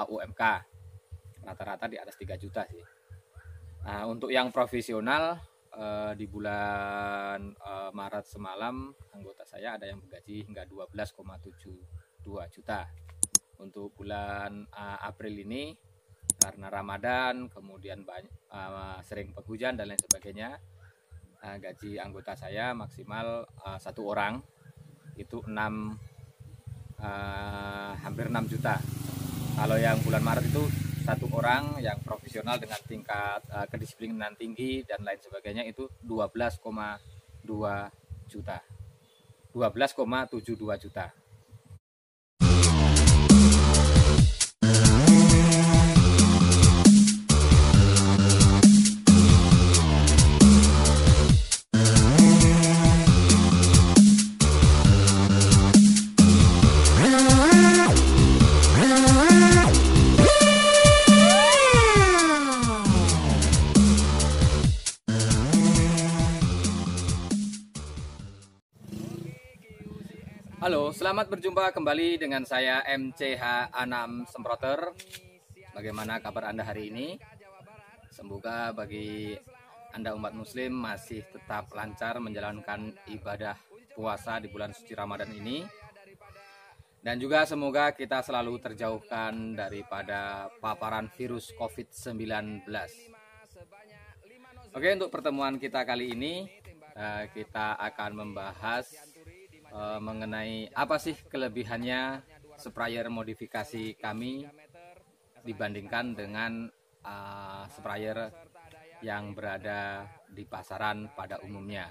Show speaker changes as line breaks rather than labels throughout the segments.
UMK, rata-rata di atas 3 juta sih. Nah, untuk yang profesional di bulan Maret semalam anggota saya ada yang bergaji hingga 12,72 juta. Untuk bulan April ini karena Ramadan, kemudian sering penghujan dan lain sebagainya, gaji anggota saya maksimal satu orang itu hampir 6 juta. Kalau yang bulan Maret itu satu orang yang profesional dengan tingkat kedisiplinan tinggi dan lain sebagainya itu 12,2 juta. 12,72 juta. Halo, selamat berjumpa kembali dengan saya MCH Anam Semproter. Bagaimana kabar Anda hari ini? Semoga bagi Anda umat muslim masih tetap lancar menjalankan ibadah puasa di bulan suci Ramadan ini. Dan juga semoga kita selalu terjauhkan daripada paparan virus COVID-19. Oke, untuk pertemuan kita kali ini kita akan membahas mengenai apa sih kelebihannya sprayer modifikasi kami dibandingkan dengan sprayer yang berada di pasaran pada umumnya.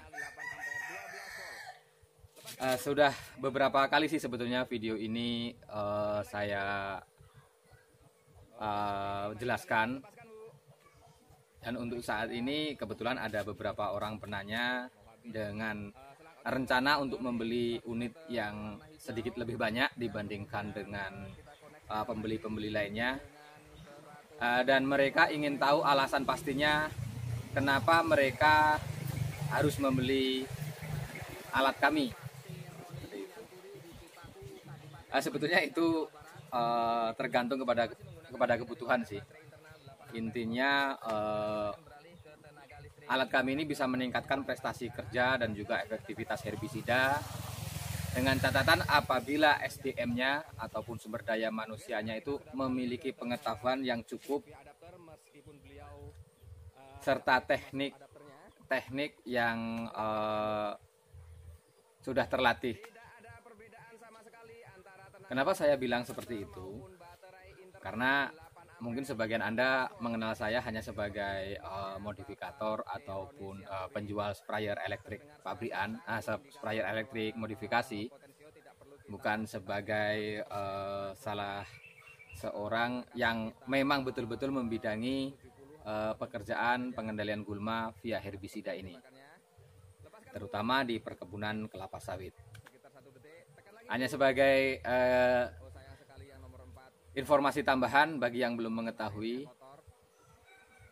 Sudah beberapa kali sih sebetulnya video ini saya jelaskan, dan untuk saat ini kebetulan ada beberapa orang penanya dengan rencana untuk membeli unit yang sedikit lebih banyak dibandingkan dengan pembeli-pembeli lainnya, dan mereka ingin tahu alasan pastinya kenapa mereka harus membeli alat kami. Sebetulnya itu tergantung kepada kebutuhan sih. Intinya alat kami ini bisa meningkatkan prestasi kerja dan juga efektivitas herbisida dengan catatan apabila SDM-nya ataupun sumber daya manusianya itu memiliki pengetahuan yang cukup serta teknik yang sudah terlatih. Kenapa saya bilang seperti itu? Karena mungkin sebagian Anda mengenal saya hanya sebagai modifikator ataupun penjual sprayer elektrik pabrikan, sprayer elektrik modifikasi, bukan sebagai salah seorang yang memang betul-betul membidangi pekerjaan pengendalian gulma via herbisida ini, terutama di perkebunan kelapa sawit. Hanya sebagai informasi tambahan bagi yang belum mengetahui,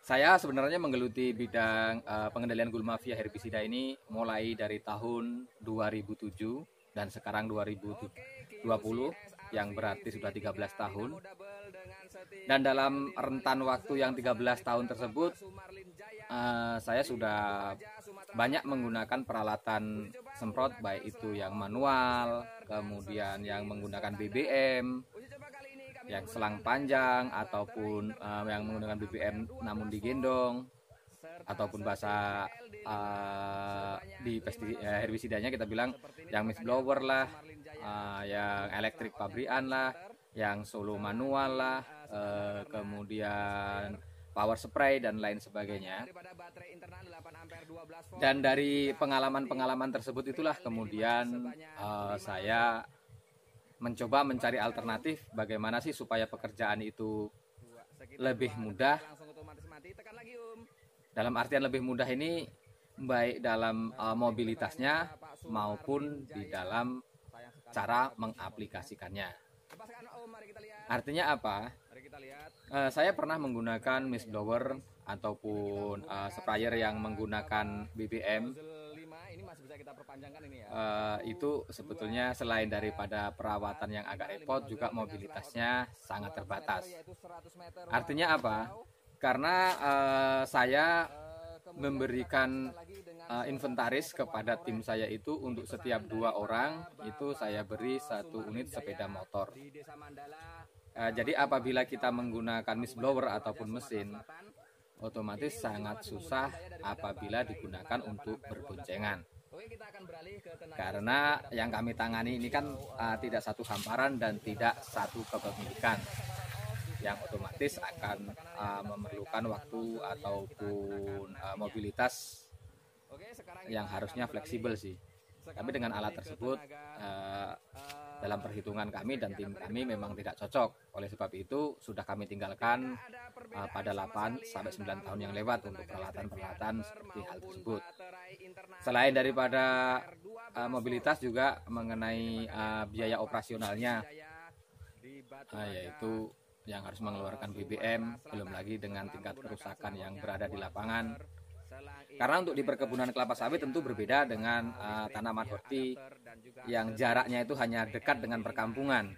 saya sebenarnya menggeluti bidang pengendalian gulma via herbisida ini mulai dari tahun 2007 dan sekarang 2020, yang berarti sudah 13 tahun. Dan dalam rentan waktu yang 13 tahun tersebut, saya sudah banyak menggunakan peralatan semprot, baik itu yang manual, kemudian yang menggunakan BBM, yang selang panjang, ataupun yang menggunakan BBM namun digendong, ataupun bahasa di herbisidanya kita bilang yang mist blower lah, yang elektrik pabrikan lah, yang solo manual lah, kemudian power spray dan lain sebagainya. Dan dari pengalaman-pengalaman tersebut itulah kemudian saya mencoba mencari alternatif bagaimana sih supaya pekerjaan itu lebih mudah. Dalam artian lebih mudah ini baik dalam mobilitasnya maupun di dalam cara mengaplikasikannya. Artinya apa? Saya pernah menggunakan mist blower ataupun sprayer yang menggunakan BBM itu sebetulnya selain daripada perawatan yang agak repot, juga mobilitasnya sangat terbatas. Artinya apa? Karena saya memberikan inventaris kepada tim saya itu untuk setiap 2 orang itu saya beri 1 unit sepeda motor. Jadi apabila kita menggunakan mist blower ataupun mesin, otomatis sangat susah apabila digunakan untuk berboncengan. Karena yang kami tangani ini kan tidak satu hamparan dan tidak satu kepemilikan, yang otomatis akan memerlukan waktu ataupun mobilitas yang harusnya fleksibel sih. Tapi dengan alat tersebut dalam perhitungan kami dan tim kami memang tidak cocok. Oleh sebab itu sudah kami tinggalkan pada 8 sampai 9 tahun yang lewat untuk peralatan-peralatan seperti hal tersebut. Selain daripada mobilitas, juga mengenai biaya operasionalnya, yaitu yang harus mengeluarkan BBM, belum lagi dengan tingkat kerusakan yang berada di lapangan. Karena untuk di perkebunan kelapa sawit tentu berbeda dengan tanaman horti yang jaraknya itu hanya dekat dengan perkampungan.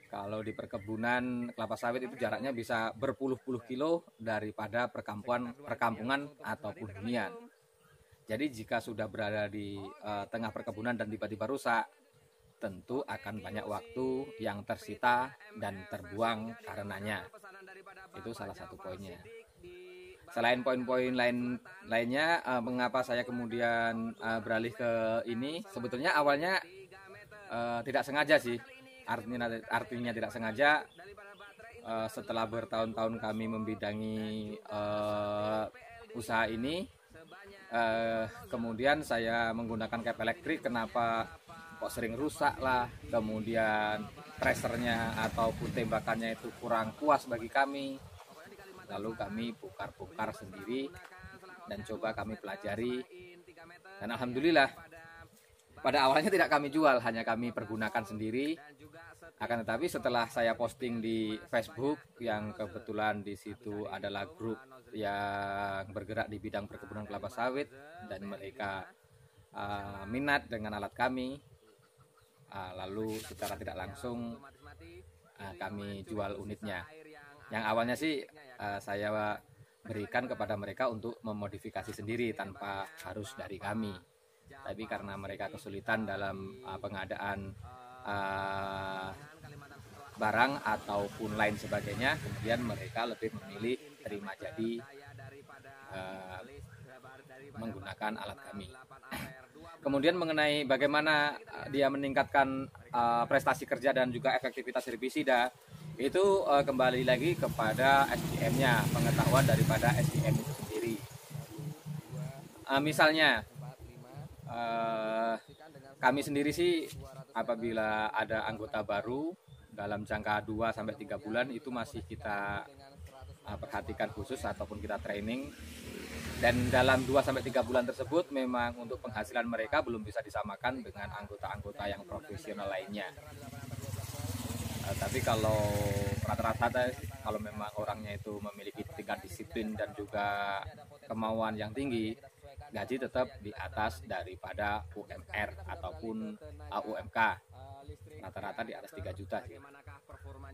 Kalau di perkebunan kelapa sawit itu jaraknya bisa berpuluh-puluh kilo daripada perkampungan ataupun hunian. Jadi jika sudah berada di tengah perkebunan dan tiba-tiba rusak, tentu akan banyak waktu yang tersita dan terbuang karenanya. Itu salah satu poinnya. Selain poin-poin lainnya, mengapa saya kemudian beralih ke ini? Sebetulnya awalnya tidak sengaja sih. Artinya tidak sengaja. Setelah bertahun-tahun kami membidangi usaha ini, kemudian saya menggunakan kap elektrik. Kenapa kok sering rusak lah, kemudian tracernya ataupun tembakannya itu kurang puas bagi kami. Lalu kami bongkar sendiri dan coba kami pelajari, dan alhamdulillah pada awalnya tidak kami jual, hanya kami pergunakan sendiri. Akan tetapi setelah saya posting di Facebook, yang kebetulan di situ adalah grup yang bergerak di bidang perkebunan kelapa sawit, dan mereka minat dengan alat kami, lalu secara tidak langsung kami jual unitnya. Yang awalnya sih saya berikan kepada mereka untuk memodifikasi sendiri tanpa harus dari kami. Tapi karena mereka kesulitan dalam pengadaan barang ataupun lain sebagainya, kemudian mereka lebih memilih terima jadi menggunakan alat kami. Kemudian mengenai bagaimana dia meningkatkan prestasi kerja dan juga efektivitas herbisida, itu kembali lagi kepada SDM-nya, pengetahuan daripada SDM itu sendiri. Misalnya kami sendiri sih apabila ada anggota baru dalam jangka 2-3 bulan itu masih kita perhatikan khusus ataupun kita training, dan dalam 2-3 bulan tersebut memang untuk penghasilan mereka belum bisa disamakan dengan anggota-anggota yang profesional lainnya. Tapi kalau rata-rata, kalau memang orangnya itu memiliki tingkat disiplin dan juga kemauan yang tinggi, gaji tetap di atas daripada UMR ataupun UMK, rata-rata di atas 3 juta sih.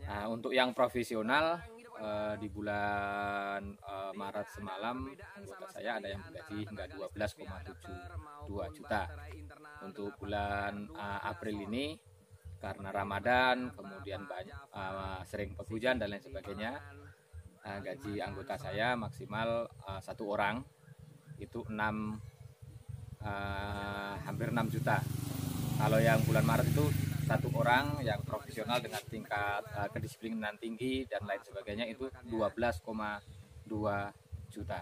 Nah, untuk yang profesional di bulan Maret semalam, anggota saya ada yang bergaji hingga 12,72 juta. Untuk bulan April ini, karena Ramadan, kemudian banyak sering penghujan dan lain sebagainya, gaji anggota saya maksimal 1 orang itu hampir 6 juta. Kalau yang bulan Maret itu 1 orang yang profesional dengan tingkat kedisiplinan tinggi dan lain sebagainya itu 12,2 juta.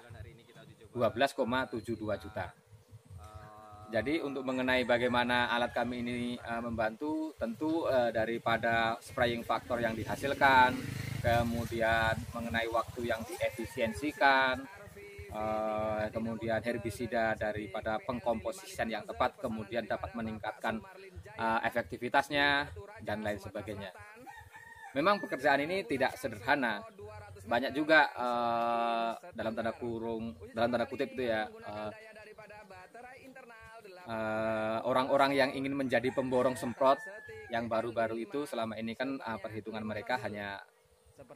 12,72 juta. Jadi untuk mengenai bagaimana alat kami ini membantu, tentu daripada spraying faktor yang dihasilkan, kemudian mengenai waktu yang diefisiensikan, kemudian herbisida daripada pengkomposisian yang tepat, kemudian dapat meningkatkan efektivitasnya dan lain sebagainya. Memang pekerjaan ini tidak sederhana, banyak juga dalam tanda kutip itu ya, orang-orang yang ingin menjadi pemborong semprot yang baru-baru itu selama ini kan perhitungan mereka hanya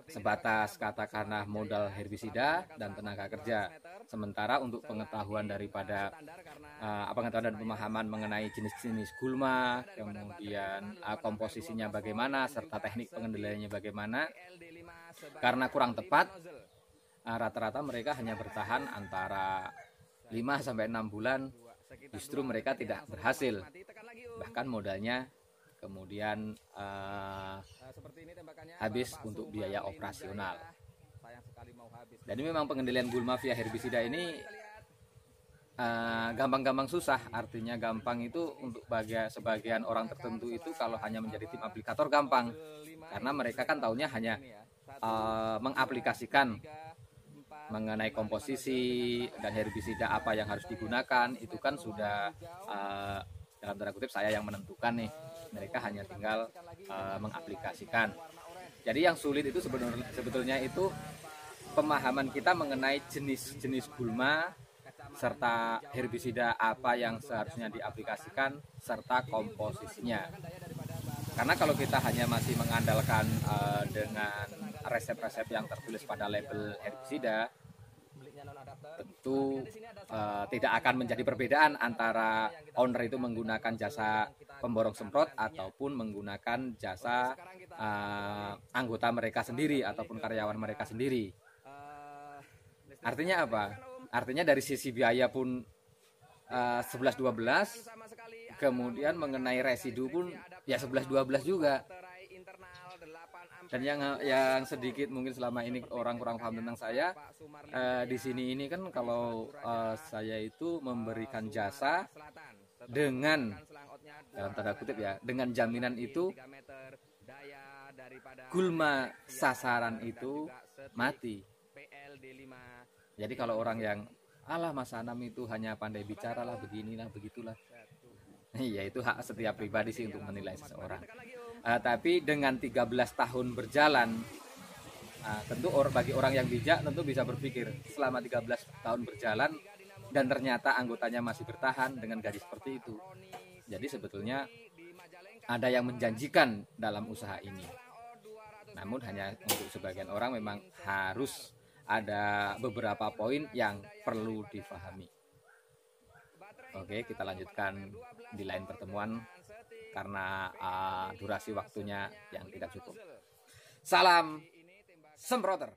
sebatas katakanlah modal herbisida dan tenaga kerja. Sementara untuk pengetahuan daripada pengetahuan dan pemahaman mengenai jenis-jenis gulma, kemudian komposisinya bagaimana, serta teknik pengendaliannya bagaimana, karena kurang tepat, rata-rata mereka hanya bertahan antara 5-6 bulan. Justru mereka tidak berhasil, bahkan modalnya kemudian habis untuk biaya operasional. Jadi memang pengendalian gulma via herbisida ini gampang-gampang susah. Artinya gampang itu untuk sebagian orang tertentu itu kalau hanya menjadi tim aplikator gampang, karena mereka kan taunya hanya mengaplikasikan mengenai komposisi dan herbisida apa yang harus digunakan. Itu kan sudah dalam tanda kutip saya yang menentukan nih, mereka hanya tinggal mengaplikasikan. Jadi yang sulit itu sebetulnya itu pemahaman kita mengenai jenis-jenis gulma serta herbisida apa yang seharusnya diaplikasikan serta komposisinya. Karena kalau kita hanya masih mengandalkan dengan resep-resep yang tertulis pada label herbisida, tentu tidak akan menjadi perbedaan antara owner itu menggunakan jasa pemborong semprot ataupun menggunakan jasa anggota mereka sendiri ataupun karyawan mereka sendiri. Artinya apa? Artinya dari sisi biaya pun 11-12, kemudian mengenai residu pun ya 11-12 juga. Dan yang sedikit mungkin selama ini orang kurang paham tentang saya, di sini ini kan kalau saya itu memberikan jasa dengan dalam tanda kutip ya, dengan jaminan itu gulma sasaran itu mati. Jadi kalau orang yang alah Mas Anam itu hanya pandai bicara lah, beginilah begitulah, ya itu hak setiap pribadi sih untuk menilai seseorang. Tapi dengan 13 tahun berjalan, tentu bagi orang yang bijak tentu bisa berpikir selama 13 tahun berjalan dan ternyata anggotanya masih bertahan dengan gaji seperti itu. Jadi sebetulnya ada yang menjanjikan dalam usaha ini. Namun hanya untuk sebagian orang memang harus ada beberapa poin yang perlu difahami. Oke, kita lanjutkan di lain pertemuan karena durasi waktunya yang tidak cukup. Salam semproter.